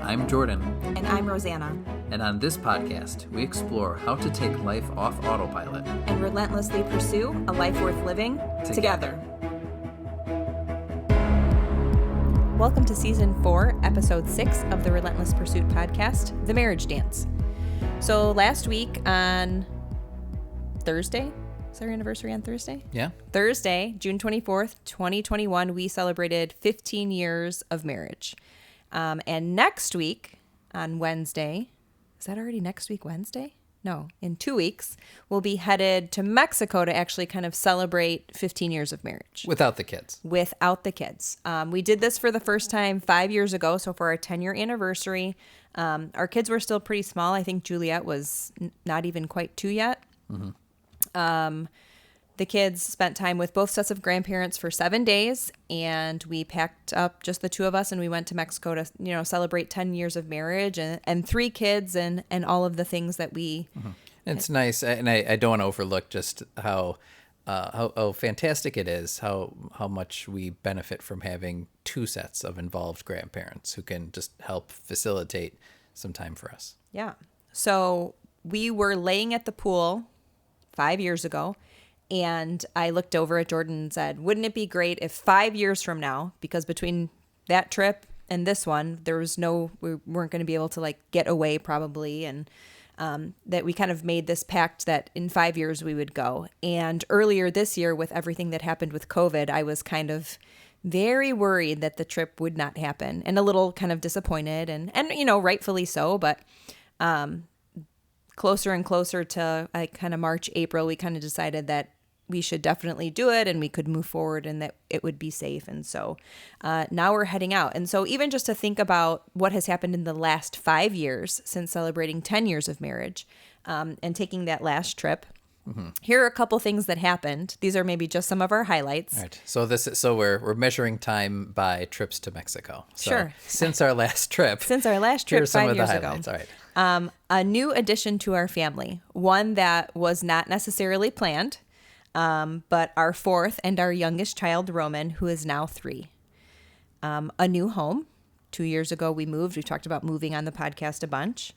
I'm Jordan. And I'm Rosanna. And on this podcast, we explore how to take life off autopilot and relentlessly pursue a life worth living together. Welcome to Season 4, Episode 6 of the Relentless Pursuit podcast, The Marriage Dance. So last week on Thursday, is our anniversary on Thursday? Yeah. Thursday, June 24th, 2021, we celebrated 15 years of marriage. And next week on Wednesday, is that already next week Wednesday? No, in 2 weeks, we'll be headed to Mexico to actually kind of celebrate 15 years of marriage. Without the kids. Without the kids. We did this for the first time 5 years ago, so for our 10-year anniversary. Our kids were still pretty small. I think Juliet was not even quite 2 yet. Mm-hmm. The kids spent time with both sets of grandparents for 7 days, and we packed up just the two of us, and we went to Mexico to, celebrate 10 years of marriage and 3 kids and all of the things that we... Mm-hmm. It's nice, and I don't want to overlook just how fantastic it is, how much we benefit from having 2 sets of involved grandparents who can just help facilitate some time for us. Yeah. So we were laying at the pool 5 years ago, and I looked over at Jordan and said, wouldn't it be great if 5 years from now, because between that trip and this one, we weren't going to be able to get away probably. And that we kind of made this pact that in 5 years we would go. And earlier this year, with everything that happened with COVID, I was kind of very worried that the trip would not happen and a little kind of disappointed and rightfully so. But closer and closer to kind of March, April, we kind of decided that we should definitely do it and we could move forward and that it would be safe. And so now we're heading out. And so even just to think about what has happened in the last 5 years since celebrating 10 years of marriage and taking that last trip, here are a couple things that happened. These are maybe just some of our highlights. All right. So we're measuring time by trips to Mexico. So sure. Since our last trip. Since our last trip 5 years ago. All right. A new addition to our family, one that was not necessarily planned. But our 4th and our youngest child, Roman, who is now 3. A new home. 2 years ago, we moved. We've talked about moving on the podcast a bunch.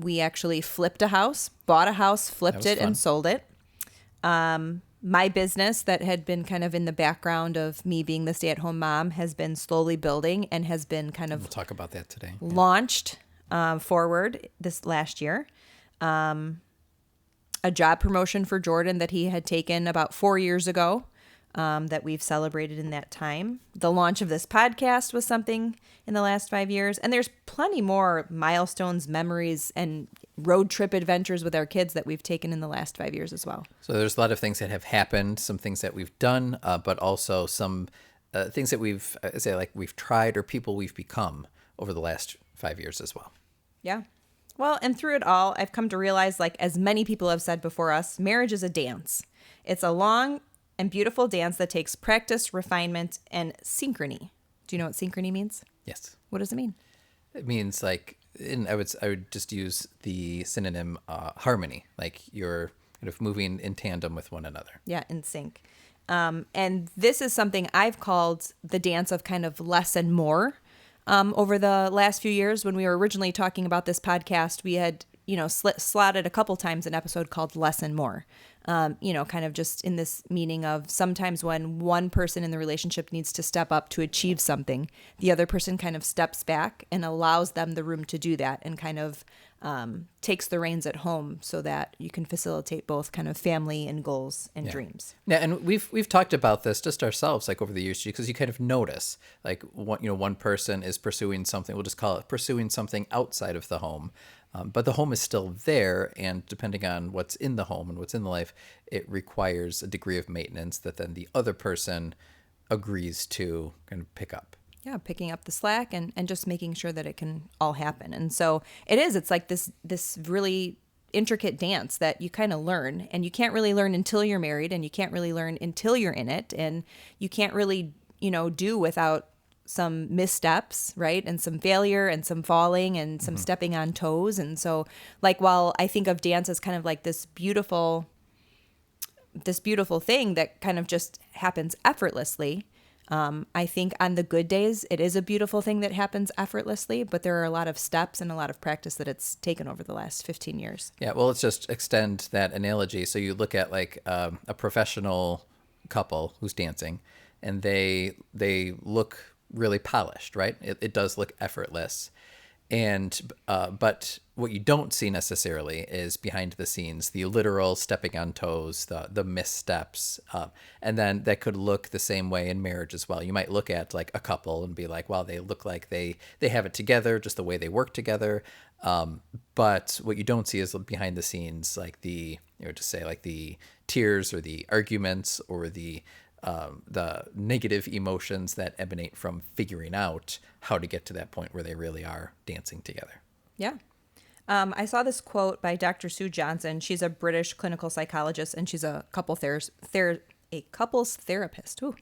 We actually flipped a house, bought a house, flipped it, and sold it. My business that had been kind of in the background of me being the stay-at-home mom has been slowly building and has been kind of... We'll talk about that today. Launched forward this last year. A job promotion for Jordan that he had taken about 4 years ago that we've celebrated in that time. The launch of this podcast was something in the last 5 years. And there's plenty more milestones, memories, and road trip adventures with our kids that we've taken in the last 5 years as well. So there's a lot of things that have happened, some things that we've done, but also some things that we've tried or people we've become over the last 5 years as well. Yeah. Well, and through it all, I've come to realize, as many people have said before us, marriage is a dance. It's a long and beautiful dance that takes practice, refinement, and synchrony. Do you know what synchrony means? Yes. What does it mean? It means I would just use the synonym harmony, like you're kind of moving in tandem with one another. Yeah, in sync. And this is something I've called the dance of kind of less and more. Over the last few years, when we were originally talking about this podcast, we had, slotted a couple times an episode called Less and More, kind of just in this meaning of sometimes when one person in the relationship needs to step up to achieve something, the other person kind of steps back and allows them the room to do that and kind of takes the reins at home so that you can facilitate both kind of family and goals and dreams. Yeah, and we've talked about this just ourselves over the years because you kind of notice one person is pursuing something, we'll just call it pursuing something outside of the home. But the home is still there, and depending on what's in the home and what's in the life, it requires a degree of maintenance that then the other person agrees to kind of pick up. Yeah, picking up the slack and just making sure that it can all happen. And so it's like this really intricate dance that you kind of learn, and you can't really learn until you're married, and you can't really learn until you're in it, and you can't really, do without some missteps, right? And some failure and some falling and some stepping on toes. And so while I think of dance as kind of like this beautiful thing that kind of just happens effortlessly, I think on the good days, it is a beautiful thing that happens effortlessly, but there are a lot of steps and a lot of practice that it's taken over the last 15 years. Yeah, well, let's just extend that analogy. So you look at like a professional couple who's dancing, and they look really polished, right? It does look effortless, and but what you don't see necessarily is behind the scenes, the literal stepping on toes, the missteps, and then that could look the same way in marriage as well. You might look at like a couple and be like, wow, they look like they have it together, just the way they work together. But what you don't see is behind the scenes, like just say like the tears or the arguments or the negative emotions that emanate from figuring out how to get to that point where they really are dancing together. Yeah. I saw this quote by Dr. Sue Johnson. She's a British clinical psychologist, and she's a couples therapist. Ooh.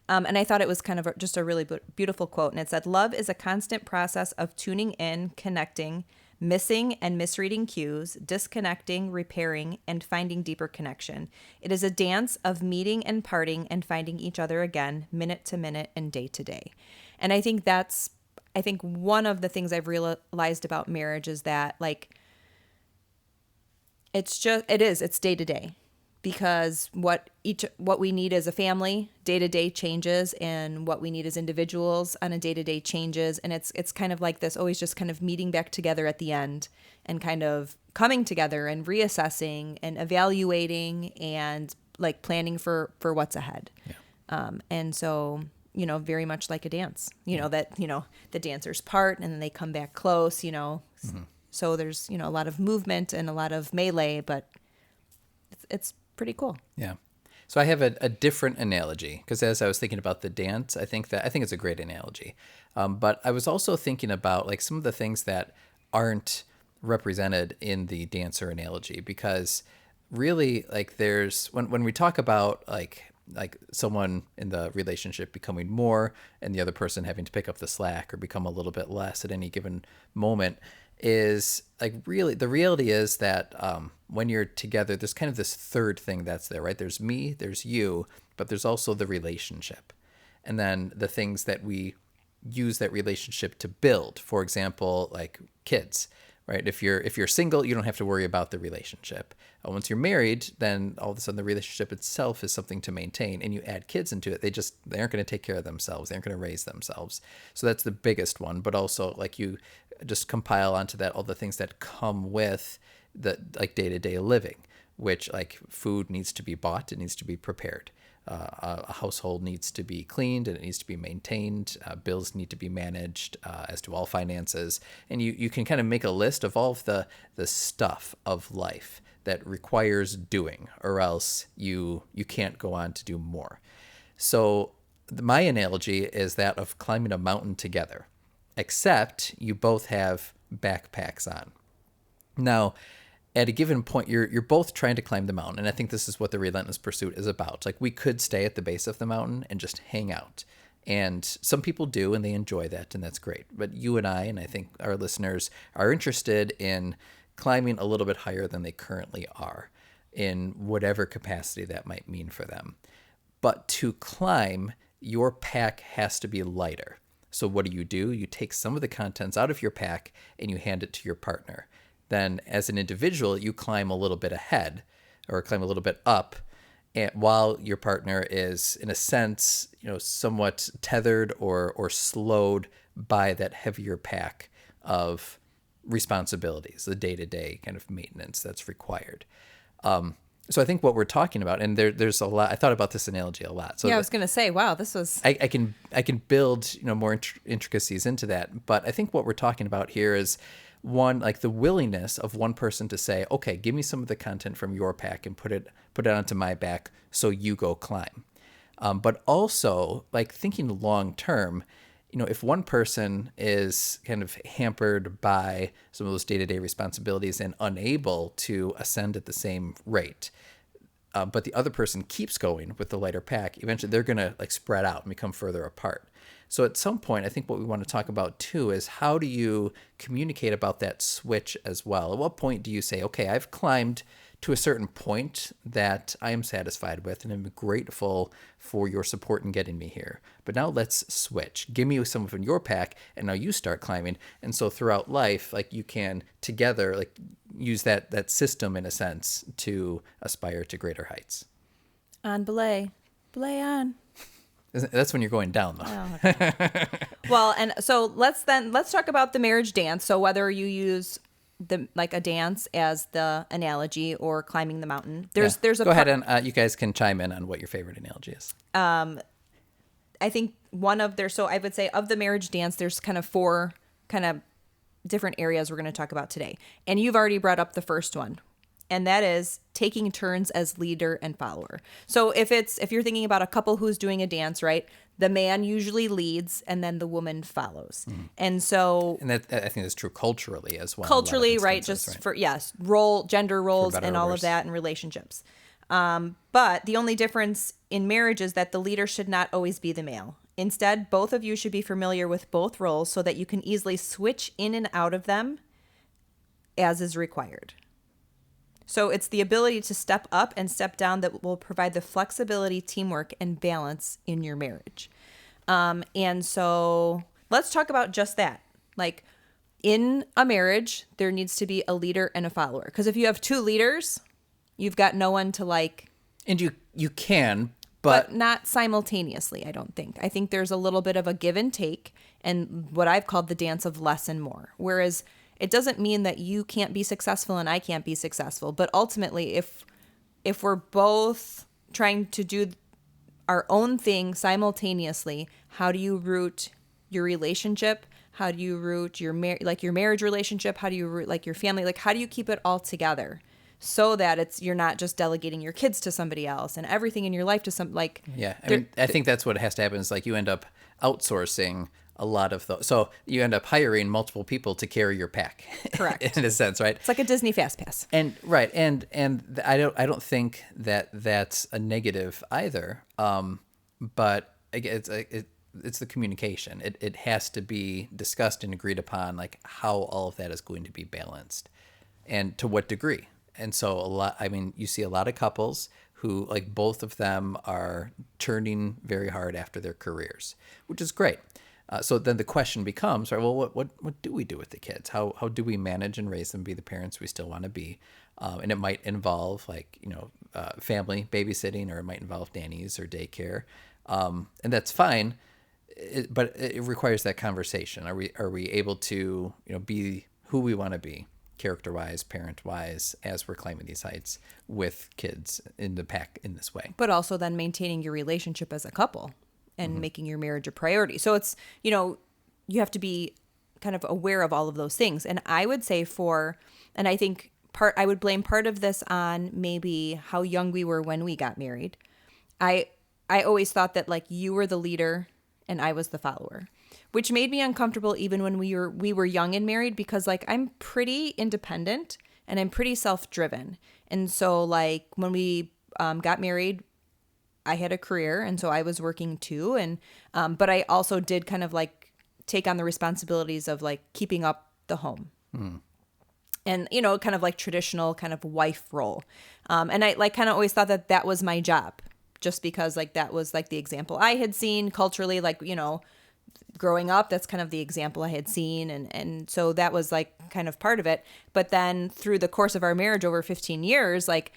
And I thought it was kind of just a really beautiful quote. And it said, "Love is a constant process of tuning in, connecting, missing and misreading cues, disconnecting, repairing, and finding deeper connection. It is a dance of meeting and parting and finding each other again, minute to minute and day to day." And I think one of the things I've realized about marriage is that like it's day to day, because what we need as a family day to day changes, and what we need as individuals on a day to day changes, and it's kind of like this always just kind of meeting back together at the end and kind of coming together and reassessing and evaluating and like planning for what's ahead. Yeah. And so very much like a dance, that, the dancers part and then they come back close, Mm-hmm. So there's, a lot of movement and a lot of melee, but it's pretty cool. Yeah. So I have a different analogy, because as I was thinking about the dance, I think it's a great analogy. But I was also thinking about like some of the things that aren't represented in the dancer analogy, because really like there's when we talk about like someone in the relationship becoming more and the other person having to pick up the slack or become a little bit less at any given moment, is like really the reality is that when you're together, there's kind of this third thing that's there, right? There's me, there's you, but there's also the relationship. And then the things that we use that relationship to build, for example, like kids, right? If you're single, you don't have to worry about the relationship. Once you're married, then all of a sudden the relationship itself is something to maintain, and you add kids into it. They aren't going to take care of themselves. They aren't going to raise themselves. So that's the biggest one. But also like you just compile onto that all the things that come with the like day-to-day living, which like food needs to be bought, it needs to be prepared. A household needs to be cleaned and it needs to be maintained. Bills need to be managed, as do all finances. And you can kind of make a list of all of the stuff of life that requires doing, or else you can't go on to do more. So my analogy is that of climbing a mountain together, except you both have backpacks on. Now, at a given point, you're both trying to climb the mountain, and I think this is what the Relentless Pursuit is about. Like we could stay at the base of the mountain and just hang out, and some people do, and they enjoy that, and that's great. But you and I think our listeners are interested in climbing a little bit higher than they currently are, in whatever capacity that might mean for them. But to climb, your pack has to be lighter. So what do? You take some of the contents out of your pack and you hand it to your partner. Then as an individual, you climb a little bit ahead or climb a little bit up, and while your partner is, in a sense, somewhat tethered or slowed by that heavier pack of responsibilities, the day-to-day kind of maintenance that's required. So I think what we're talking about, and there's a lot, I thought about this analogy a lot. So yeah, I was going to say, wow, this was... I can build, more intricacies into that. But I think what we're talking about here is one, like the willingness of one person to say, okay, give me some of the content from your pack and put it onto my back, so you go climb. But also like thinking long term, if one person is kind of hampered by some of those day-to-day responsibilities and unable to ascend at the same rate, but the other person keeps going with the lighter pack, eventually they're going to like spread out and become further apart. So at some point, I think what we want to talk about too is how do you communicate about that switch as well? At what point do you say, okay, I've climbed to a certain point that I am satisfied with, and I'm grateful for your support in getting me here. But now let's switch. Give me some of your pack, and now you start climbing. And so throughout life, like you can together, like use that system in a sense to aspire to greater heights. On belay on. That's when you're going down, though. Oh, okay. Well, and so let's talk about the marriage dance. So whether you use a dance as the analogy or climbing the mountain, there's Go ahead and you guys can chime in on what your favorite analogy is. I think so I would say of the marriage dance, there's kind of 4 kind of different areas we're going to talk about today. And you've already brought up the first one, and that is taking turns as leader and follower. So if you're thinking about a couple who's doing a dance, right? The man usually leads and then the woman follows. Mm-hmm. And that I think that's true culturally as well. Culturally, right? Just for gender roles and all of that in relationships. But the only difference in marriage is that the leader should not always be the male. Instead, both of you should be familiar with both roles so that you can easily switch in and out of them as is required. So it's the ability to step up and step down that will provide the flexibility, teamwork, and balance in your marriage. And so let's talk about just that. Like in a marriage, there needs to be a leader and a follower. Because if you have 2 leaders, you've got no one to like. And you can, but not simultaneously, I don't think. I think there's a little bit of a give and take and what I've called the dance of less and more. Whereas it doesn't mean that you can't be successful and I can't be successful. But ultimately, if we're both trying to do our own thing simultaneously, how do you root your relationship? How do you root your marriage relationship? How do you root like your family? Like how do you keep it all together so that you're not just delegating your kids to somebody else and everything in your life to some like. Yeah, I think that's what has to happen is like you end up outsourcing a lot of those. So you end up hiring multiple people to carry your pack. Correct. In a sense, right? It's like a Disney Fast Pass. And right. And I don't think that that's a negative either. But again, it's the communication. It has to be discussed and agreed upon, like how all of that is going to be balanced and to what degree. And so you see a lot of couples who like both of them are turning very hard after their careers, which is great. So then the question becomes, right? Well, what do we do with the kids? How do we manage and raise them, be the parents we still want to be? And it might involve family babysitting, or it might involve nannies or daycare, and that's fine. But it requires that conversation. Are we able to be who we want to be, character-wise, parent-wise, as we're climbing these heights with kids in the pack in this way? But also then maintaining your relationship as a couple. And mm-hmm. making your marriage a priority. So it's, you have to be kind of aware of all of those things. And I would say I think I would blame part of this on maybe how young we were when we got married. I always thought that like you were the leader and I was the follower, which made me uncomfortable even when we were young and married, because like I'm pretty independent and I'm pretty self-driven. And so like when we got married, I had a career, and so I was working too, and but I also did kind of like take on the responsibilities of like keeping up the home, and kind of like traditional kind of wife role, and I like kind of always thought that was my job, just because like that was like the example I had seen culturally, like growing up, that's kind of the example I had seen, and so that was like kind of part of it. But then through the course of our marriage over 15 years, like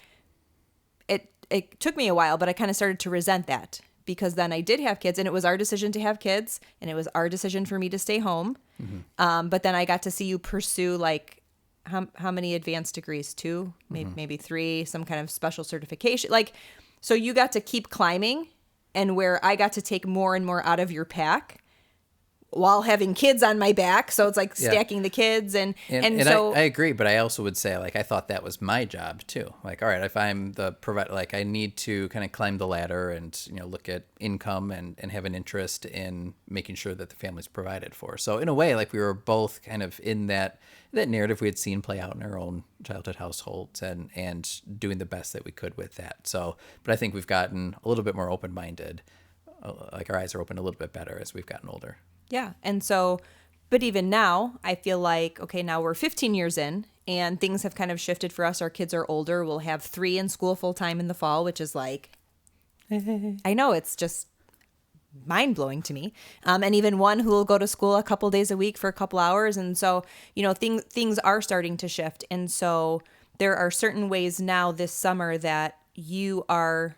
it took me a while, but I kind of started to resent that, because then I did have kids, and it was our decision to have kids, and it was our decision for me to stay home. Mm-hmm. But then I got to see you pursue like how many advanced degrees? 2, maybe 3, some kind of special certification. Like, so you got to keep climbing, and where I got to take more and more out of your pack while having kids on my back. So it's like stacking the kids and so I agree, but I also would say like I thought that was my job too. Like, all right, if I'm the provider, like I need to kind of climb the ladder and look at income and have an interest in making sure that the family's provided for. So in a way, like we were both kind of in that narrative we had seen play out in our own childhood households and doing the best that we could with that. So, but I think we've gotten a little bit more open-minded, like our eyes are open a little bit better as we've gotten older. Yeah. And so, but even now I feel like, okay, now we're 15 years in and things have kind of shifted for us. Our kids are older. We'll have 3 in school full time in the fall, which is like, I know, it's just mind blowing to me. And even one who will go to school a couple days a week for a couple hours. And so, things are starting to shift. And so there are certain ways now this summer that you are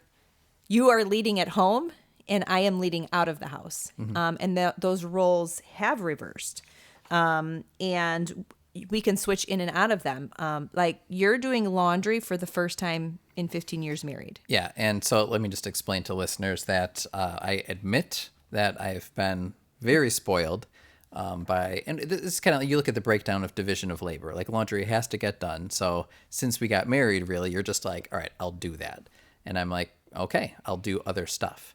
leading at home and I am leading out of the house. And those roles have reversed. And we can switch in and out of them. Like you're doing laundry for the first time in 15 years married. Yeah. And so let me just explain to listeners that I admit that I've been very spoiled and this is kind of, you look at the breakdown of division of labor, like laundry has to get done. So since we got married, really, you're just like, all right, I'll do that. And I'm like, okay, I'll do other stuff.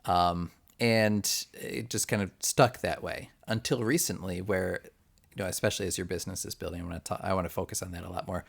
And it just kind of stuck that way until recently where, especially as your business is building, I want to focus on that a lot more.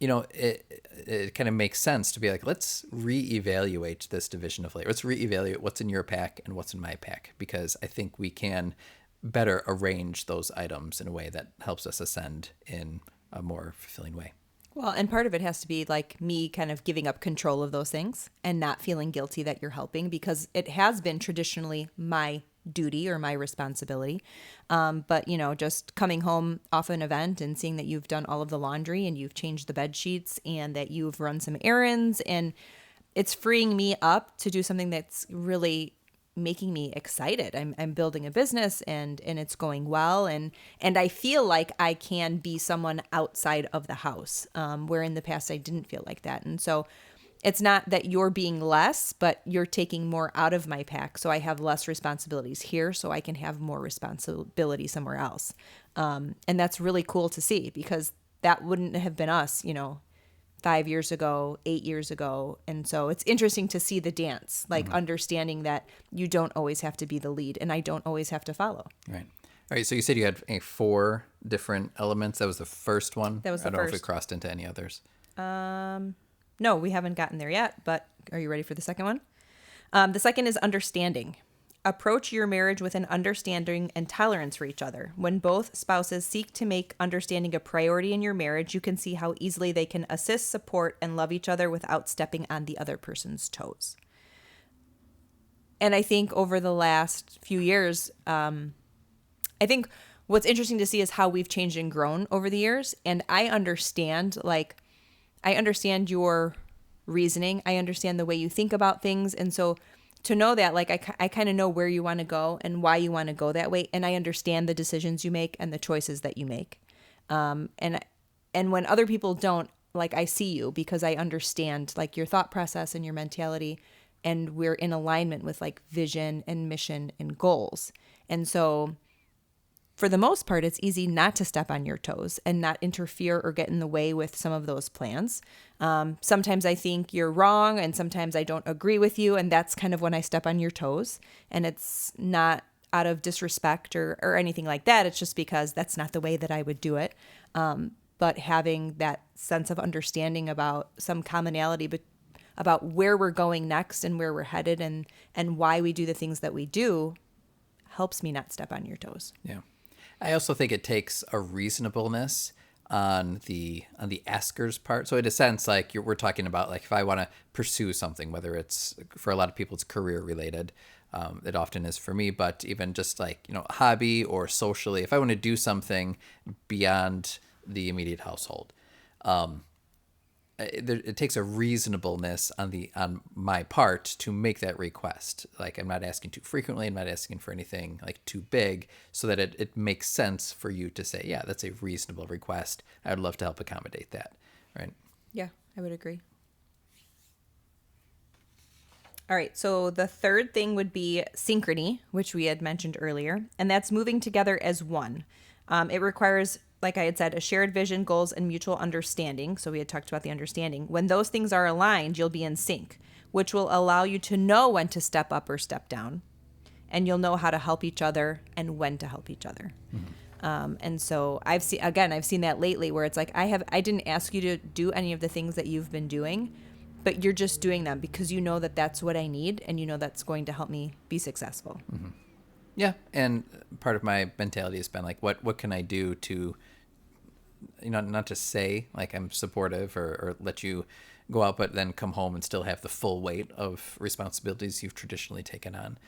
It kind of makes sense to be like, let's reevaluate this division of labor. Let's reevaluate what's in your pack and what's in my pack, because I think we can better arrange those items in a way that helps us ascend in a more fulfilling way. Well, and part of it has to be like me kind of giving up control of those things and not feeling guilty that you're helping, because it has been traditionally my duty or my responsibility. But, just coming home off an event and seeing that you've done all of the laundry and you've changed the bed sheets and that you've run some errands, and it's freeing me up to do something that's really making me excited. I'm building a business and it's going well. And I feel like I can be someone outside of the house, where in the past I didn't feel like that. And so it's not that you're being less, but you're taking more out of my pack. So I have less responsibilities here, so I can have more responsibility somewhere else. And that's really cool to see, because that wouldn't have been us, 5 years ago, 8 years ago. And so it's interesting to see the dance, like understanding that you don't always have to be the lead and I don't always have to follow. Right. All right. So you said you had 4 different elements. That was the first one. That was the I don't know first. if it crossed into any others. No, we haven't gotten there yet, but are you ready for the second one? The second is understanding. Approach your marriage with an understanding and tolerance for each other. When both spouses seek to make understanding a priority in your marriage, you can see how easily they can assist, support, and love each other without stepping on the other person's toes. And I think over the last few years, I think what's interesting to see is how we've changed and grown over the years. And I understand your reasoning. I understand the way you think about things. And so to know that, like, I kind of know where you want to go and why you want to go that way. And I understand the decisions you make and the choices that you make. And when other people don't, like, I see you because I understand, like, your thought process and your mentality. And we're in alignment with, like, vision and mission and goals. And so for the most part, it's easy not to step on your toes and not interfere or get in the way with some of those plans. Sometimes I think you're wrong and sometimes I don't agree with you. And that's kind of when I step on your toes. And it's not out of disrespect or anything like that. It's just because that's not the way that I would do it. But having that sense of understanding about some commonality, but about where we're going next and where we're headed and why we do the things that we do helps me not step on your toes. Yeah. I also think it takes a reasonableness on the asker's part. So in a sense, like we're talking about, like if I want to pursue something, whether it's for a lot of people, it's career related. It often is for me, but even just like, hobby or socially, if I want to do something beyond the immediate household, it takes a reasonableness on my part to make that request. Like I'm not asking too frequently. I'm not asking for anything like too big, so that it makes sense for you to say, yeah, that's a reasonable request. I would love to help accommodate that. Right. Yeah, I would agree. All right. So the third thing would be synchrony, which we had mentioned earlier, and that's moving together as one. It requires, like I had said, a shared vision, goals, and mutual understanding. So we had talked about the understanding. When those things are aligned, you'll be in sync, which will allow you to know when to step up or step down. And you'll know how to help each other and when to help each other. Mm-hmm. And so I've seen that lately where it's like, I didn't ask you to do any of the things that you've been doing, but you're just doing them because you know that that's what I need. And you know that's going to help me be successful. Mm-hmm. Yeah. And part of my mentality has been like, what can I do to not to say like I'm supportive or let you go out, but then come home and still have the full weight of responsibilities you've traditionally taken on.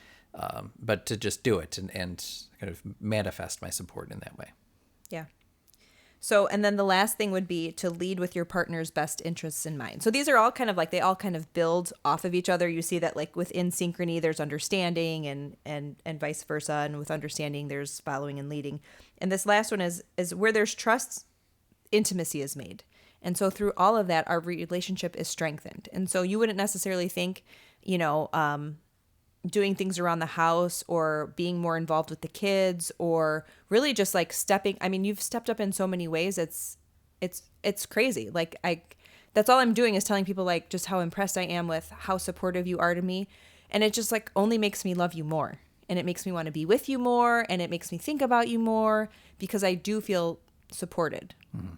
But to just do it and kind of manifest my support in that way. Yeah. So, and then the last thing would be to lead with your partner's best interests in mind. So these are all kind of like, they all kind of build off of each other. You see that like within synchrony, there's understanding and vice versa. And with understanding, there's following and leading. And this last one is where there's trust, intimacy is made. And so through all of that, our relationship is strengthened. And so you wouldn't necessarily think, doing things around the house or being more involved with the kids or really just like you've stepped up in so many ways. It's crazy. Like that's all I'm doing is telling people like just how impressed I am with how supportive you are to me. And it just like only makes me love you more. And it makes me want to be with you more. And it makes me think about you more because I do feel supported. Mm-hmm.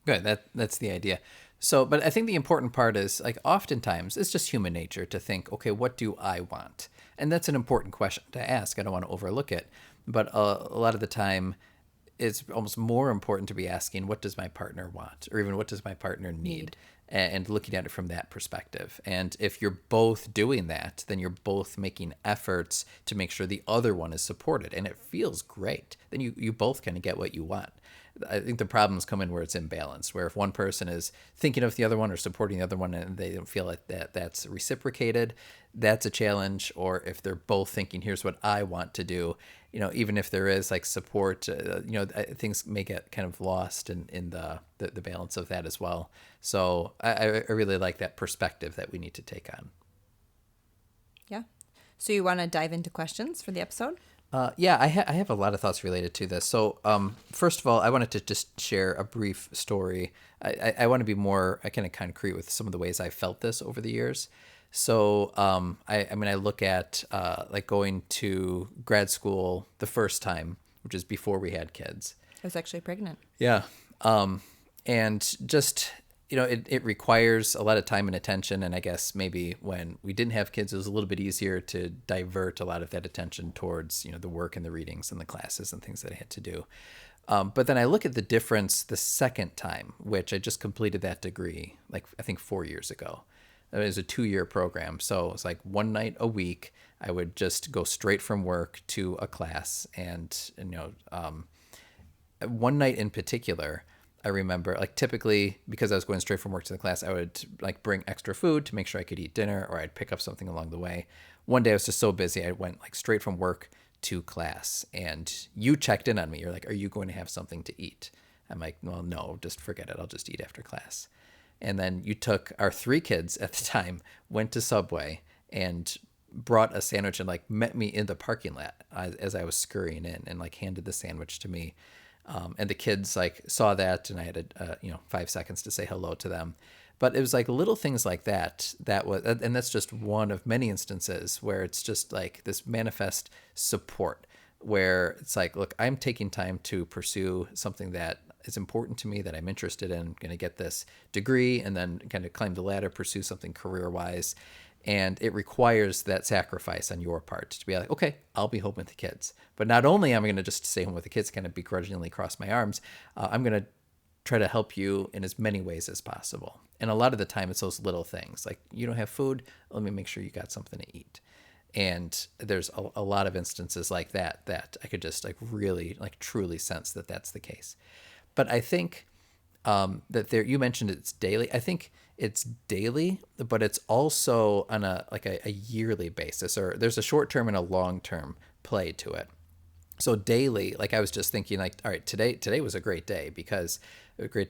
Good. That's the idea. So, but I think the important part is like oftentimes it's just human nature to think, okay, what do I want? And that's an important question to ask. I don't want to overlook it. But a lot of the time it's almost more important to be asking, what does my partner want? Or even what does my partner need? And looking at it from that perspective. And if you're both doing that, then you're both making efforts to make sure the other one is supported. And it feels great. Then you both kind of get what you want. I think the problems come in where it's imbalanced, where if one person is thinking of the other one or supporting the other one and they don't feel like that's reciprocated, that's a challenge. Or if they're both thinking, here's what I want to do, even if there is like support, things may get kind of lost in the balance of that as well. So I really like that perspective that we need to take on. Yeah. So you want to dive into questions for the episode? Yeah, I have a lot of thoughts related to this. So, first of all, I wanted to just share a brief story. I want to be more kind of concrete with some of the ways I felt this over the years. So, I look at like going to grad school the first time, which is before we had kids. I was actually pregnant. Yeah. And just, it requires a lot of time and attention. And I guess maybe when we didn't have kids, it was a little bit easier to divert a lot of that attention towards, the work and the readings and the classes and things that I had to do. But then I look at the difference the second time, which I just completed that degree, like I think 4 years ago. It was a 2-year program. So it's like one night a week, I would just go straight from work to a class. And one night in particular, I remember like typically because I was going straight from work to the class, I would like bring extra food to make sure I could eat dinner or I'd pick up something along the way. One day I was just so busy. I went like straight from work to class and you checked in on me. You're like, are you going to have something to eat? I'm like, well, no, just forget it. I'll just eat after class. And then you took our 3 kids at the time, went to Subway and brought a sandwich and like met me in the parking lot as I was scurrying in and like handed the sandwich to me. And the kids like saw that and I had 5 seconds to say hello to them. But it was like little things like that and that's just one of many instances where it's just like this manifest support where it's like, look, I'm taking time to pursue something that is important to me, that I'm interested in, going to get this degree and then kind of climb the ladder, pursue something career-wise. And it requires that sacrifice on your part to be like, okay, I'll be home with the kids. But not only am I going to just stay home with the kids, kind of begrudgingly cross my arms, I'm going to try to help you in as many ways as possible. And a lot of the time it's those little things like, you don't have food, let me make sure you got something to eat. And there's a lot of instances like that I could just like really like truly sense that that's the case. But I think that you mentioned it's daily. I think it's daily, but it's also on a yearly basis, or there's a short term and a long term play to it. So daily, like I was just thinking like, all right, today was a great day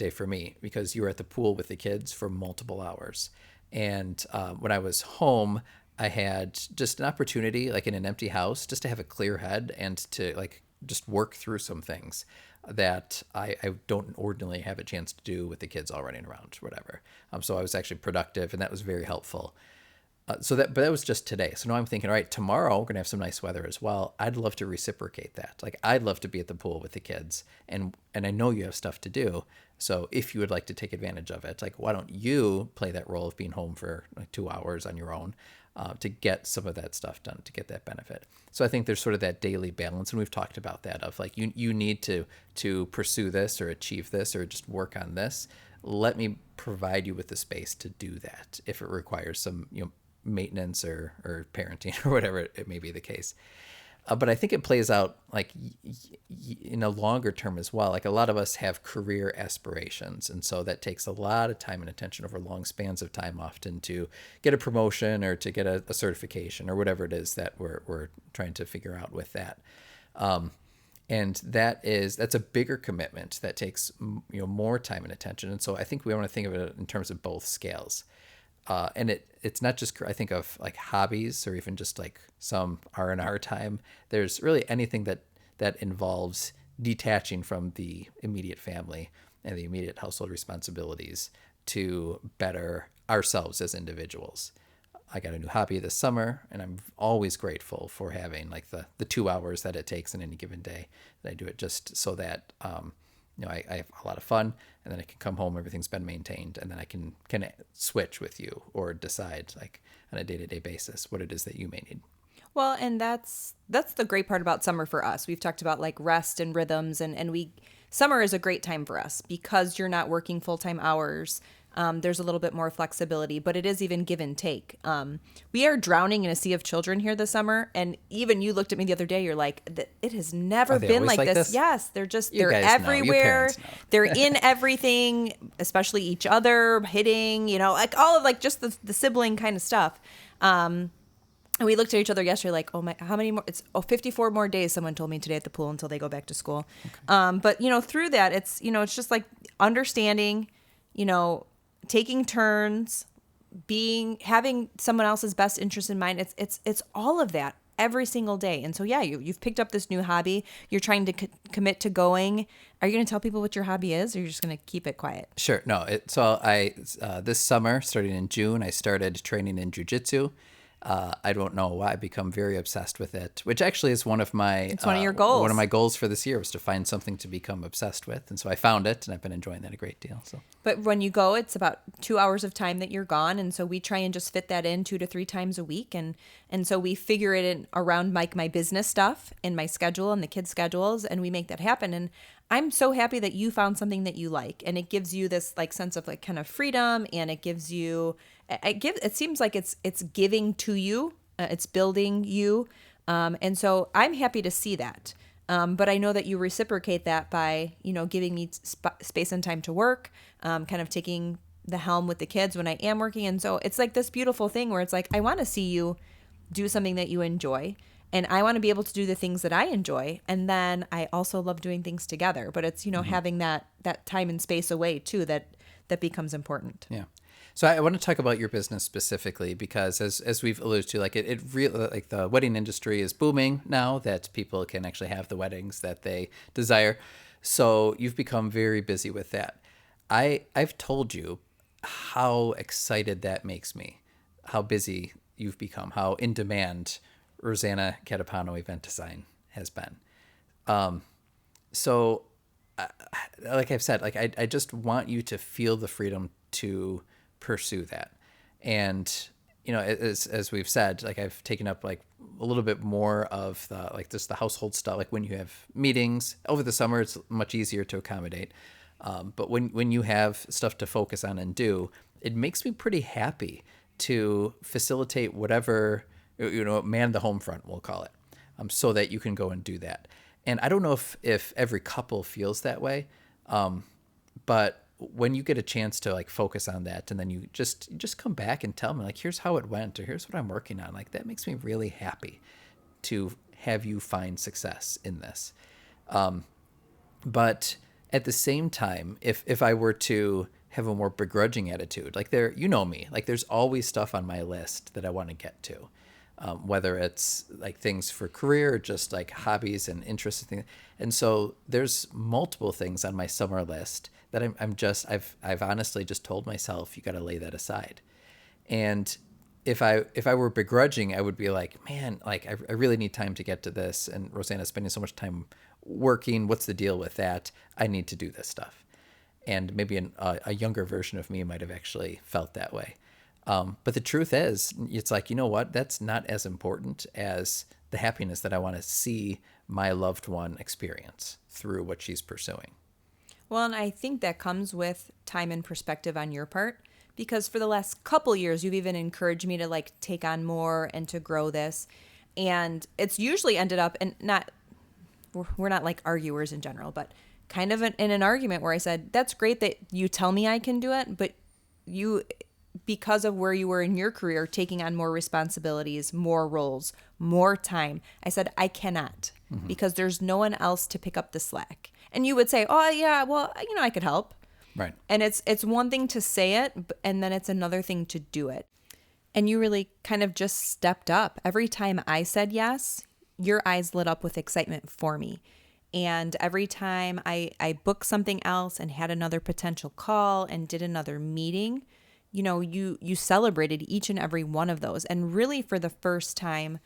for me because you were at the pool with the kids for multiple hours. And when I was home, I had just an opportunity, like in an empty house, just to have a clear head and to like just work through some things that I don't ordinarily have a chance to do with the kids all running around, whatever. So I was actually productive, and that was very helpful. But that was just today. So now I'm thinking, all right, tomorrow we're gonna have some nice weather as well. I'd love to reciprocate that. Like I'd love to be at the pool with the kids, and I know you have stuff to do. So if you would like to take advantage of it, like why don't you play that role of being home for like 2 hours on your own? to get some of that stuff done, to get that benefit. So I think there's sort of that daily balance, and we've talked about that of like you need to pursue this or achieve this or just work on this. Let me provide you with the space to do that if it requires some maintenance or parenting or whatever it may be the case. But I think it plays out like in a longer term as well. Like a lot of us have career aspirations. And so that takes a lot of time and attention over long spans of time often to get a promotion or to get a certification or whatever it is that we're trying to figure out with that. And that's a bigger commitment that takes more time and attention. And so I think we want to think of it in terms of both scales. And it's not just, I think of like hobbies or even just like some R&R time. There's really anything that involves detaching from the immediate family and the immediate household responsibilities to better ourselves as individuals. I got a new hobby this summer, and I'm always grateful for having like the 2 hours that it takes in any given day that I do it just so that I have a lot of fun, and then I can come home, everything's been maintained, and then I can switch with you or decide like on a day-to-day basis what it is that you may need. Well, and that's the great part about summer for us. We've talked about like rest and rhythms, and summer is a great time for us because you're not working full-time hours. There's a little bit more flexibility, but it is even give and take. We are drowning in a sea of children here this summer. And even you looked at me the other day, you're like, it has never been like this. Yes, they're everywhere. They're in everything, especially each other, hitting, like all of like just the sibling kind of stuff. And we looked at each other yesterday like, oh my, how many more? It's 54 more days, someone told me today at the pool until they go back to school. Okay. But, through that, it's just like understanding, taking turns, having someone else's best interest in mind. It's all of that every single day. And so, yeah, you've picked up this new hobby. You're trying to commit to going. Are you going to tell people what your hobby is, or you're just going to keep it quiet? Sure. No. So I this summer, starting in June, I started training in jiu-jitsu. I don't know why I become very obsessed with it, which actually is one of your goals. One of my goals for this year was to find something to become obsessed with. And so I found it, and I've been enjoying that a great deal. So, but when you go, it's about 2 hours of time that you're gone. And so we try and just fit that in 2 to 3 times a week. And so we figure it in around my business stuff and my schedule and the kids' schedules, and we make that happen. And I'm so happy that you found something that you like, and it gives you this like sense of like kind of freedom, and it gives you, it seems like it's giving to you, it's building you. And so I'm happy to see that. But I know that you reciprocate that by, giving me space and time to work, kind of taking the helm with the kids when I am working. And so it's like this beautiful thing where it's like, I want to see you do something that you enjoy. And I want to be able to do the things that I enjoy. And then I also love doing things together. But it's, having that time and space away too, that becomes important. Yeah. So I want to talk about your business specifically because as we've alluded to, like it really, like the wedding industry is booming now that people can actually have the weddings that they desire. So you've become very busy with that. I've told you how excited that makes me, how busy you've become, how in demand Rosanna Catapano Event Design has been. So like I've said, like I just want you to feel the freedom to pursue that. And, as we've said, like I've taken up like a little bit more of the, like just the household stuff. Like when you have meetings over the summer, it's much easier to accommodate. But when you have stuff to focus on and do, it makes me pretty happy to facilitate whatever, man the home front, we'll call it, so that you can go and do that. And I don't know if every couple feels that way, but when you get a chance to like focus on that, and then you just come back and tell me like, here's how it went, or here's what I'm working on, like that makes me really happy to have you find success in this. But at the same time, if I were to have a more begrudging attitude, like me, like there's always stuff on my list that I want to get to. Whether it's like things for career or just like hobbies and interests and things. And so there's multiple things on my summer list that I've honestly just told myself, you got to lay that aside. And if I were begrudging, I would be like, man, like I really need time to get to this. And Rosanna's spending so much time working. What's the deal with that? I need to do this stuff. And maybe a younger version of me might have actually felt that way. But the truth is, it's like, you know what? That's not as important as the happiness that I want to see my loved one experience through what she's pursuing. Well, and I think that comes with time and perspective on your part, because for the last couple years you've even encouraged me to like take on more and to grow this. And it's usually ended up, and not, we're not like arguers in general, but kind of in an argument where I said, that's great that you tell me I can do it, but you, because of where you were in your career, taking on more responsibilities, more roles, more time, I said, I cannot, because there's no one else to pick up the slack. And you would say, oh, yeah, well, I could help. Right. And it's one thing to say it, and then it's another thing to do it. And you really kind of just stepped up. Every time I said yes, your eyes lit up with excitement for me. And every time I booked something else and had another potential call and did another meeting, you celebrated each and every one of those. And really for the first time,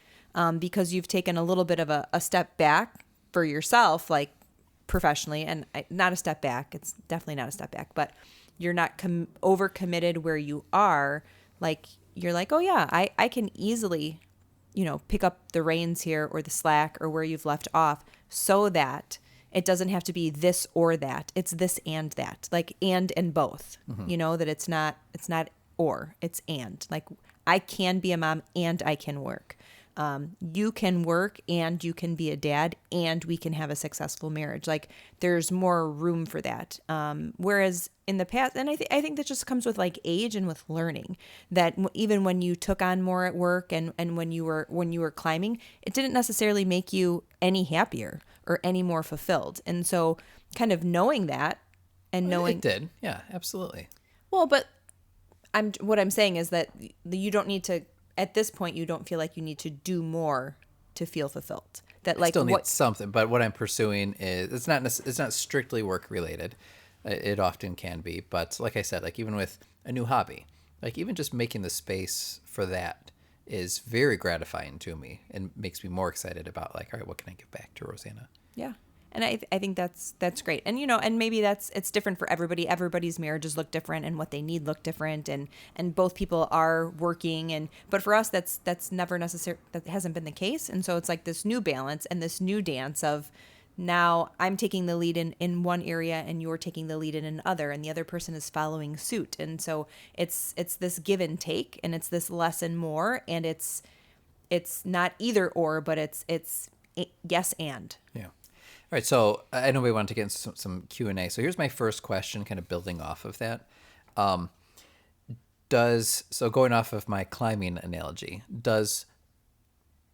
because you've taken a little bit of a step back for yourself, like professionally, and not a step back. It's definitely not a step back, but you're not overcommitted where you are. Like, you're like, oh yeah, I can easily, pick up the reins here or the slack or where you've left off, so that it doesn't have to be this or that. It's this and that, like, and both, that it's not or, it's and. Like, I can be a mom and I can work. You can work and you can be a dad and we can have a successful marriage. Like, there's more room for that. Whereas in the past, and I think that just comes with like age and with learning, that even when you took on more at work and when you were climbing, it didn't necessarily make you any happier or any more fulfilled. And so kind of knowing that and knowing It did. Yeah, absolutely. well, but what I'm saying is that you don't need to, at this point, you don't feel like you need to do more to feel fulfilled. That, like, Still need something, but what I'm pursuing is it's not strictly work related. It often can be, but like I said, like even with a new hobby, like even just making the space for that is very gratifying to me and makes me more excited about, like, all right, what can I give back to Rosanna? Yeah. And I think that's great. And, and maybe it's different for everybody. Everybody's marriages look different and what they need look different. And both people are working. But for us, that's never necessary. That hasn't been the case. And so it's like this new balance and this new dance of, now I'm taking the lead in one area and you're taking the lead in another, and the other person is following suit. And so it's this give and take, and it's this less and more. And it's not either or, but it's yes and. Yeah. All right, so I know we want to get into some Q&A. So here's my first question, kind of building off of that. So going off of my climbing analogy, does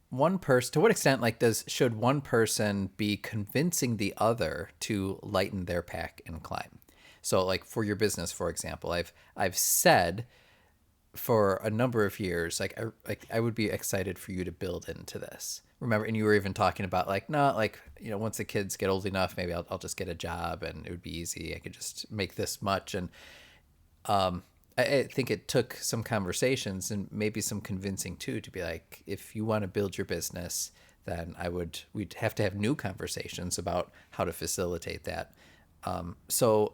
one person, to what extent, like, should one person be convincing the other to lighten their pack and climb? So, like, for your business, for example, I've said for a number of years, I would be excited for you to build into this. Remember, and you were even talking about, like, no, like, once the kids get old enough, maybe I'll just get a job and it would be easy. I could just make this much. And I think it took some conversations and maybe some convincing too, to be like, if you want to build your business, then we'd have to have new conversations about how to facilitate that. So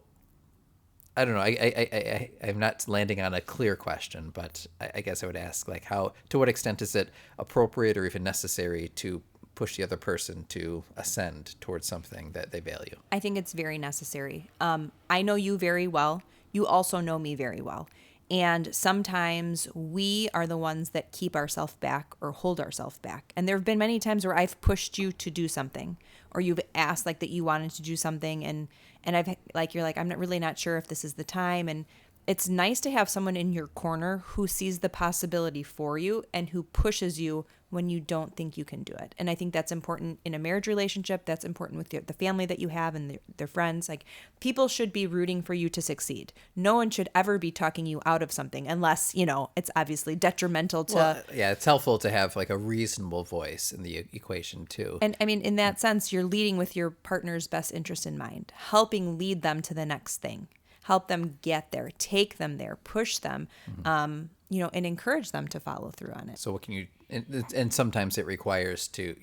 I don't know. I'm not landing on a clear question, but I guess I would ask, like, to what extent is it appropriate or even necessary to push the other person to ascend towards something that they value? I think it's very necessary. I know you very well. You also know me very well. And sometimes we are the ones that keep ourselves back or hold ourselves back. And there have been many times where I've pushed you to do something, or you've asked, like, that you wanted to do something, and I've, like, you're like, I'm not sure if this is the time. And it's nice to have someone in your corner who sees the possibility for you and who pushes you when you don't think you can do it. And I think that's important in a marriage relationship. That's important with the family that you have and their friends. Like, people should be rooting for you to succeed. No one should ever be talking you out of something unless, it's obviously detrimental to... Well, yeah, it's helpful to have, like, a reasonable voice in the equation too. And I mean, in that sense, you're leading with your partner's best interest in mind, helping lead them to the next thing. Help them get there, take them there, push them, and encourage them to follow through on it. So what can you, and sometimes it requires to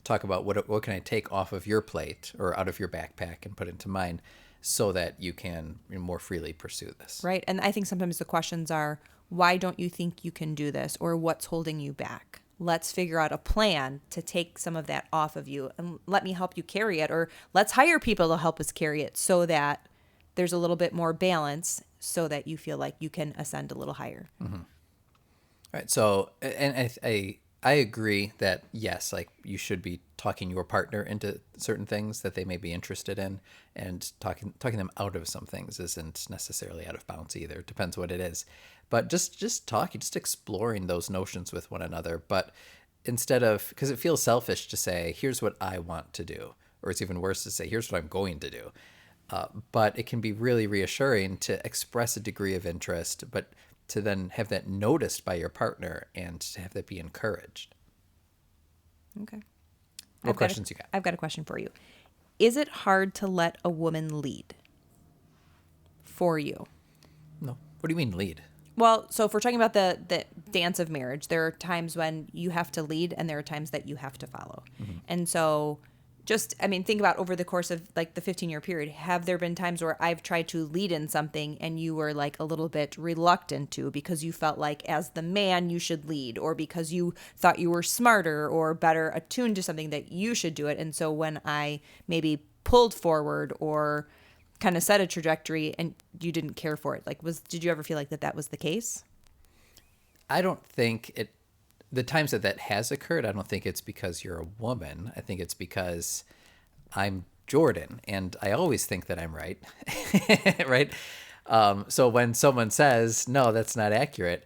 talk about what can I take off of your plate or out of your backpack and put into mine, so that you can more freely pursue this. Right. And I think sometimes the questions are, Why don't you think you can do this? Or what's holding you back? Let's figure out a plan to take some of that off of you and let me help you carry it. Or let's hire people to help us carry it so that there's a little bit more balance so that you feel like you can ascend a little higher. Right. So, and I agree that yes, like you should be talking your partner into certain things that they may be interested in, and talking them out of some things isn't necessarily out of bounds either. It depends what it is, but just talking, just exploring those notions with one another. But instead of, because it feels selfish to say, here's what I want to do, or it's even worse to say, here's what I'm going to do. But it can be really reassuring to express a degree of interest, but to then have that noticed by your partner and to have that be encouraged. Okay. What questions you got? I've got a question for you. Is it hard to let a woman lead for you? No. What do you mean lead? Well, so if we're talking about the dance of marriage, there are times when you have to lead and there are times that you have to follow. And so just, I mean, think about over the course of like the 15-year period, have there been times where I've tried to lead in something and you were like a little bit reluctant to because you felt like as the man you should lead, or because you thought you were smarter or better attuned to something that you should do it? And so when I maybe pulled forward or kind of set a trajectory and you didn't care for it, like did you ever feel like that was the case? I don't think it, the times that has occurred, I don't think it's because you're a woman. I think it's because I'm Jordan and I always think that I'm right. Right. So when someone says, no, that's not accurate,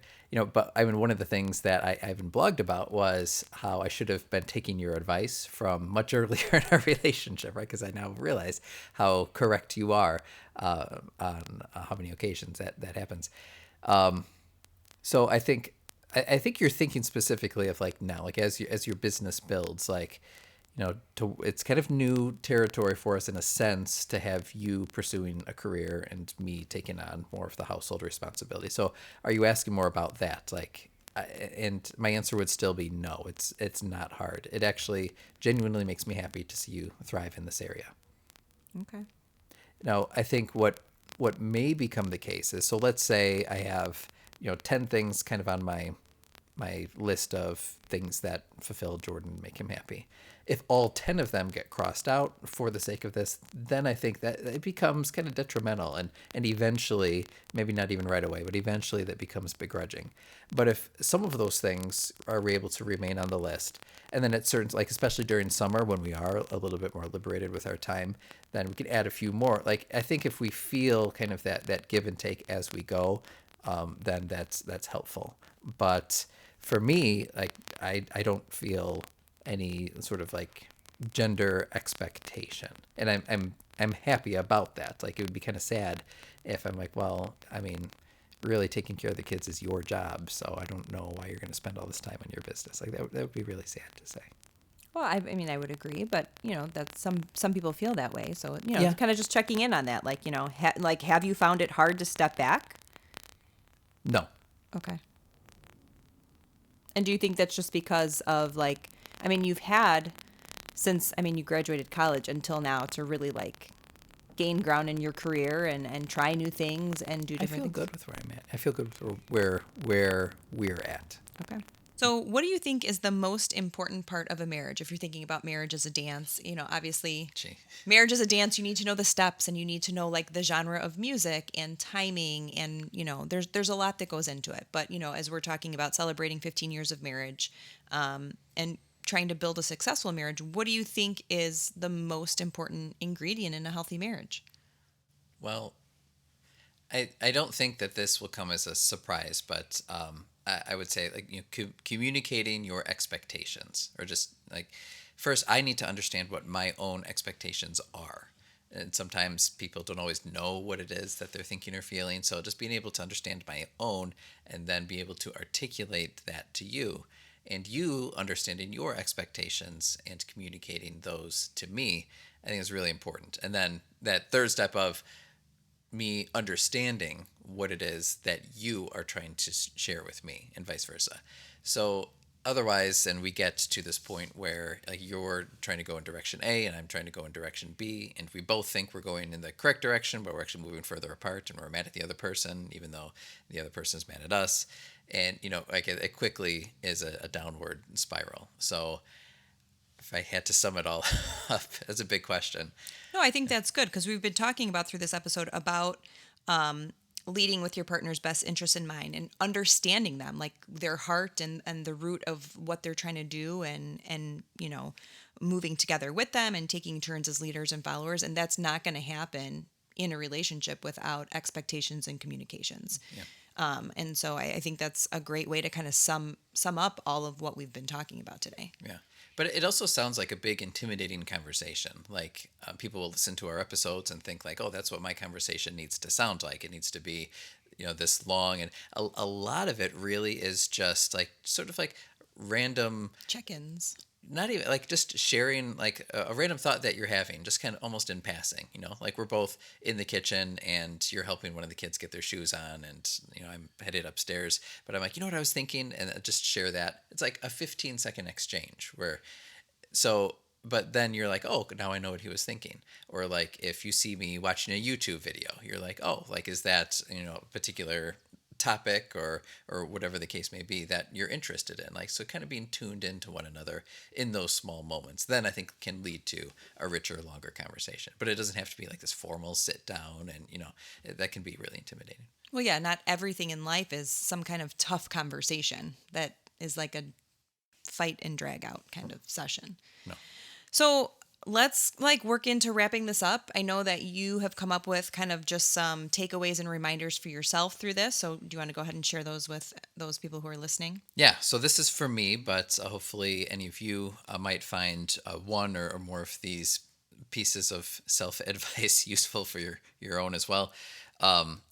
but I mean, one of the things that I even blogged about was how I should have been taking your advice from much earlier in our relationship, right? Because I now realize how correct you are on how many occasions that happens. So I think you're thinking specifically of like now, like as your business builds, like, it's kind of new territory for us in a sense to have you pursuing a career and me taking on more of the household responsibility. So are you asking more about that? Like, and my answer would still be no, it's not hard. It actually genuinely makes me happy to see you thrive in this area. Okay. Now, I think what may become the case is, so let's say I have, 10 things kind of on my list of things that fulfill Jordan and make him happy. If all 10 of them get crossed out for the sake of this, then I think that it becomes kind of detrimental, and eventually, maybe not even right away, but eventually that becomes begrudging. But if some of those things are able to remain on the list, and then at certain, like especially during summer when we are a little bit more liberated with our time, then we can add a few more. Like, I think if we feel kind of that give and take as we go, then that's helpful. But for me, like I don't feel any sort of like gender expectation, and I'm happy about that. Like, it would be kind of sad if I'm like, well, I mean, really taking care of the kids is your job, so I don't know why you're going to spend all this time on your business. Like that would be really sad to say. Well, I mean, I would agree, but that some people feel that way. So Yeah. kind of just checking in on that, like like have you found it hard to step back? No. Okay. And do you think that's just because of like, I mean, you've had since, I mean, you graduated college until now to really like gain ground in your career and try new things and do I different feel things? good with where I'm at. I feel good with where we're at. Okay. So, what do you think is the most important part of a marriage? If you're thinking about marriage as a dance, obviously, Gee. marriage as a dance, you need to know the steps and you need to know like the genre of music and timing, and there's a lot that goes into it. But as we're talking about celebrating 15 years of marriage, and trying to build a successful marriage, what do you think is the most important ingredient in a healthy marriage? Well, I don't think that this will come as a surprise, but I would say, like, communicating your expectations, or just like, first I need to understand what my own expectations are, and sometimes people don't always know what it is that they're thinking or feeling. So just being able to understand my own, and then be able to articulate that to you, and you understanding your expectations and communicating those to me, I think is really important. And then that third step of me understanding what it is that you are trying to share with me, and vice versa. So otherwise, and we get to this point where like you're trying to go in direction A and I'm trying to go in direction B, and we both think we're going in the correct direction, but we're actually moving further apart, and we're mad at the other person, even though the other person is mad at us. And like it quickly is a downward spiral. So if I had to sum it all up, that's a big question. No, I think that's good because we've been talking about through this episode about leading with your partner's best interest in mind and understanding them, like their heart and the root of what they're trying to do, and moving together with them and taking turns as leaders and followers. And that's not going to happen in a relationship without expectations and communications. Yeah. And so I think that's a great way to kind of sum up all of what we've been talking about today. Yeah. But it also sounds like a big intimidating conversation. Like people will listen to our episodes and think like, oh, that's what my conversation needs to sound like. It needs to be, this long. And a lot of it really is just like sort of like random, Check-ins. not even like just sharing like a random thought that you're having, just kind of almost in passing, like we're both in the kitchen and you're helping one of the kids get their shoes on, and I'm headed upstairs, but I'm like, what I was thinking, and I just share that. It's like a 15-second exchange where, so, but then you're like, oh, now I know what he was thinking. Or like if you see me watching a YouTube video, you're like, oh, like is that a particular topic or whatever the case may be that you're interested in, like, so kind of being tuned into one another in those small moments, then I think can lead to a richer, longer conversation. But it doesn't have to be like this formal sit down, and that can be really intimidating. Well, yeah, not everything in life is some kind of tough conversation that is like a fight and drag out kind of session. No. So let's work into wrapping this up. I know that you have come up with kind of just some takeaways and reminders for yourself through this. So do you want to go ahead and share those with those people who are listening? Yeah, so this is for me, but hopefully any of you might find one or more of these pieces of self-advice useful for your own as well.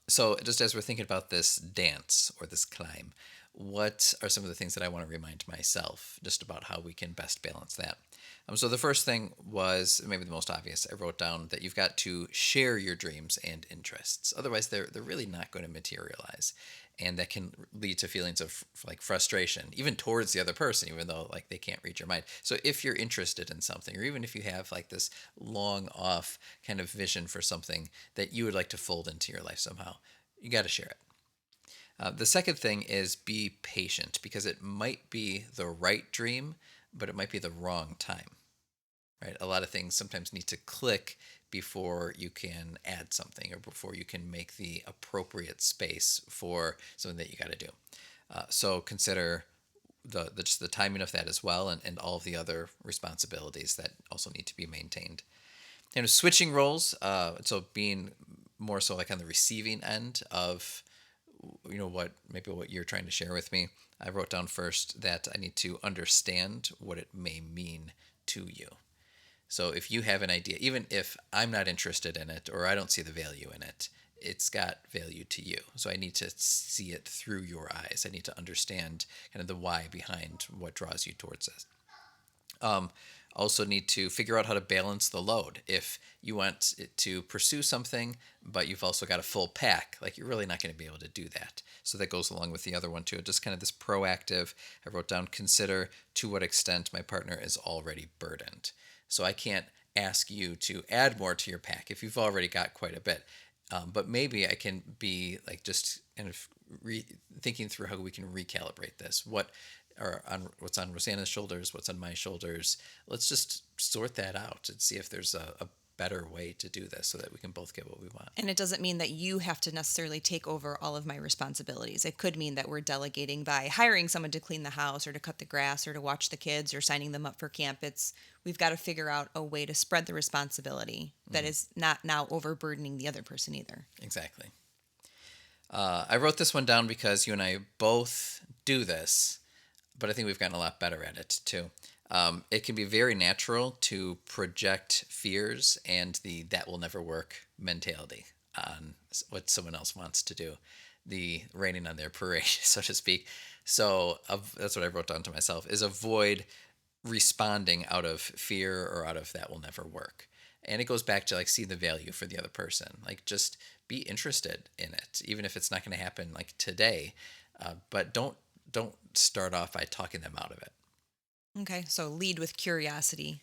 So just as we're thinking about this dance or this climb, what are some of the things that I want to remind myself just about how we can best balance that? So the first thing was maybe the most obvious. I wrote down that you've got to share your dreams and interests. Otherwise, they're really not going to materialize. And that can lead to feelings of like frustration, even towards the other person, even though like they can't read your mind. So if you're interested in something, or even if you have like this long off kind of vision for something that you would like to fold into your life somehow, you got to share it. The second thing is be patient, because it might be the right dream, but it might be the wrong time. Right? A lot of things sometimes need to click before you can add something, or before you can make the appropriate space for something that you got to do. So consider just the timing of that as well, and all of the other responsibilities that also need to be maintained. And switching roles, so being more so like on the receiving end of what you're trying to share with me. I wrote down first that I need to understand what it may mean to you. So if you have an idea, even if I'm not interested in it or I don't see the value in it, it's got value to you. So I need to see it through your eyes. I need to understand kind of the why behind what draws you towards it. Also need to figure out how to balance the load. If you want to pursue something, but you've also got a full pack, like you're really not going to be able to do that. So that goes along with the other one too. Just kind of this proactive, I wrote down, consider to what extent my partner is already burdened. So I can't ask you to add more to your pack if you've already got quite a bit. But maybe I can be like just kind of thinking through how we can recalibrate this. What's on Rosanna's shoulders, what's on my shoulders. Let's just sort that out and see if there's a better way to do this so that we can both get what we want. And it doesn't mean that you have to necessarily take over all of my responsibilities. It could mean that we're delegating by hiring someone to clean the house or to cut the grass or to watch the kids or signing them up for camp. We've got to figure out a way to spread the responsibility that is not now overburdening the other person either. Exactly. I wrote this one down because you and I both do this, but I think we've gotten a lot better at it too. It can be very natural to project fears and the "that will never work" mentality on what someone else wants to do, the raining on their parade, so to speak. So that's what I wrote down to myself, is avoid responding out of fear or out of "that will never work." And it goes back to like see the value for the other person, like just be interested in it, even if it's not going to happen like today. But don't don't start off by talking them out of it. Okay, so lead with curiosity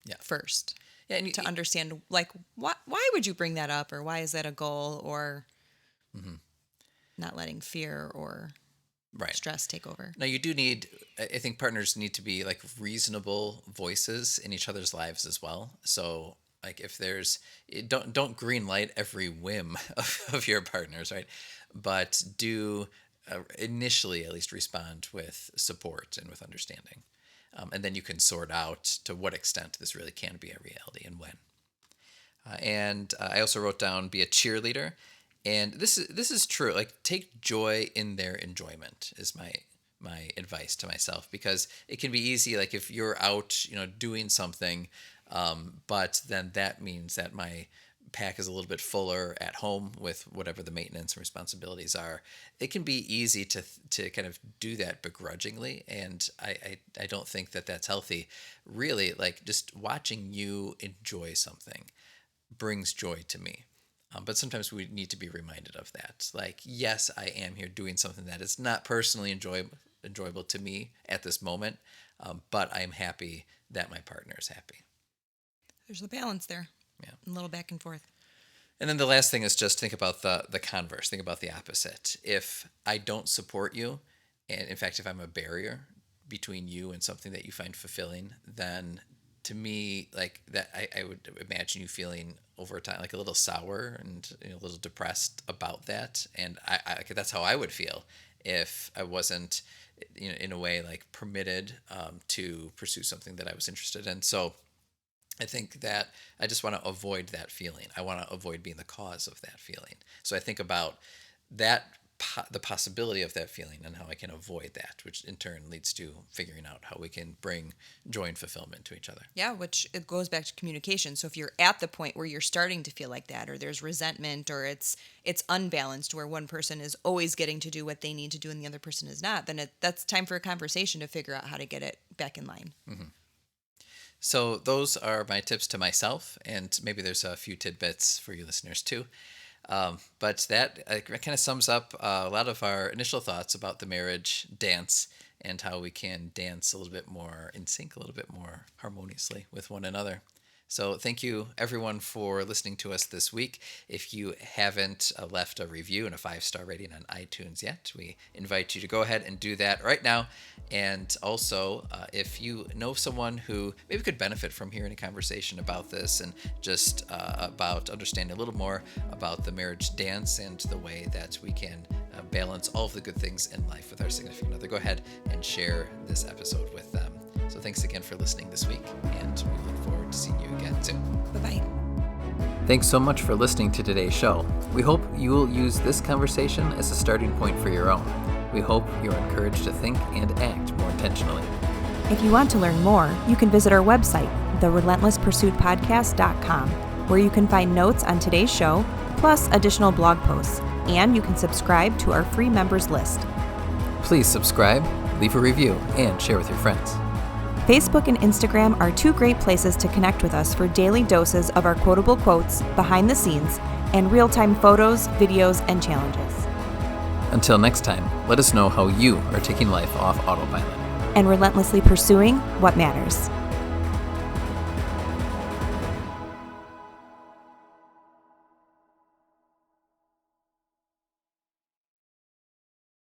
Yeah. first. Yeah, and To understand, like, why would you bring that up, or why is that a goal, or not letting fear or right. stress take over. Now, you do need, I think partners need to be like reasonable voices in each other's lives as well. So, like, if there's, don't green light every whim of your partners, right? But do initially at least respond with support and with understanding. And then you can sort out to what extent this really can be a reality and when. And I also wrote down be a cheerleader, and this is true. Like, take joy in their enjoyment is my advice to myself, because it can be easy. Like, if you're out, doing something, but then that means that my pack is a little bit fuller at home with whatever the maintenance and responsibilities are. It can be easy to kind of do that begrudgingly, and I don't think that that's healthy. Really, like, just watching you enjoy something brings joy to me. But sometimes we need to be reminded of that. Like, yes, I am here doing something that is not personally enjoyable to me at this moment, but I am happy that my partner is happy. There's a balance there. Yeah. A little back and forth. And then the last thing is just think about the converse. Think about the opposite. If I don't support you, and in fact, if I'm a barrier between you and something that you find fulfilling, then to me, like that, I would imagine you feeling over time like a little sour and a little depressed about that. And I that's how I would feel if I wasn't, in a way, like permitted to pursue something that I was interested in. So I think that I just want to avoid that feeling. I want to avoid being the cause of that feeling. So I think about that, the possibility of that feeling, and how I can avoid that, which in turn leads to figuring out how we can bring joy and fulfillment to each other. Yeah, which it goes back to communication. So if you're at the point where you're starting to feel like that, or there's resentment, or it's unbalanced where one person is always getting to do what they need to do and the other person is not, then that's time for a conversation to figure out how to get it back in line. Mm-hmm. So those are my tips to myself, and maybe there's a few tidbits for you listeners too. But that kind of sums up a lot of our initial thoughts about the marriage dance and how we can dance a little bit more in sync, a little bit more harmoniously with one another. So thank you, everyone, for listening to us this week. If you haven't left a review and a 5-star rating on iTunes yet, we invite you to go ahead and do that right now. And also, if you know someone who maybe could benefit from hearing a conversation about this and just about understanding a little more about the marriage dance and the way that we can balance all of the good things in life with our significant other, go ahead and share this episode with them. So thanks again for listening this week, and we look forward to seeing you again soon. Bye-bye. Thanks so much for listening to today's show. We hope you will use this conversation as a starting point for your own. We hope you're encouraged to think and act more intentionally. If you want to learn more, you can visit our website, therelentlesspursuitpodcast.com, where you can find notes on today's show, plus additional blog posts, and you can subscribe to our free members list. Please subscribe, leave a review, and share with your friends. Facebook and Instagram are two great places to connect with us for daily doses of our quotable quotes, behind the scenes, and real-time photos, videos, and challenges. Until next time, let us know how you are taking life off autopilot And relentlessly pursuing what matters.